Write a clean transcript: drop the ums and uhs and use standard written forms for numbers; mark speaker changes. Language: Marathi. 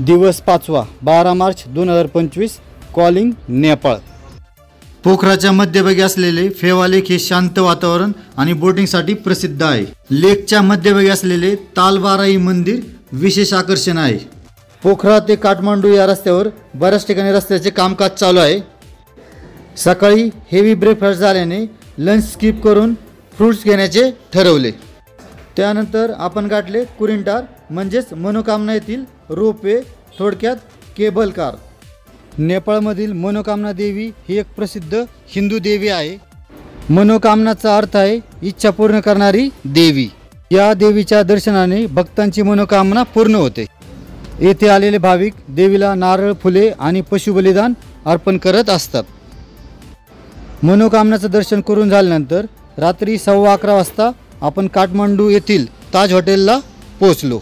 Speaker 1: दिवस 5वा 12 मार्च 2025 कॉलिंग नेपाळ। पोखराच्या मध्यभागी असलेले फेवा लेक हे शांत वातावरण आणि बोटिंगसाठी प्रसिद्ध आहे। लेकच्या मध्यभागी असलेले तालबाराई मंदिर विशेष आकर्षण आहे। पोखरा ते काठमांडू या रस्त्यावर बऱ्याच ठिकाणी रस्त्याचे कामकाज चालू आहे। सकाळी हेवी ब्रेकफास्ट झाल्याने लंच स्किप करून फ्रूट्स घेण्याचे ठरवले। त्यानंतर आपण गाठले कुरिंटार म्हणजेच मनोकामना येथील रोपवे, थोडक्यात केबल कार। नेपाळमधील मनोकामना देवी ही एक प्रसिद्ध हिंदू देवी आहे। मनोकामनाचा अर्थ आहे इच्छा पूर्ण करणारी देवी। या देवीच्या दर्शनाने भक्तांची मनोकामना पूर्ण होते। येथे आलेले भाविक देवीला नारळ, फुले आणि पशु बलिदान अर्पण करत असतात। मनोकामनाचं दर्शन करून झाल्यानंतर रात्री 11:15 वाजता आपण काठमांडू येथील ताज हॉटेलला पोहोचलो।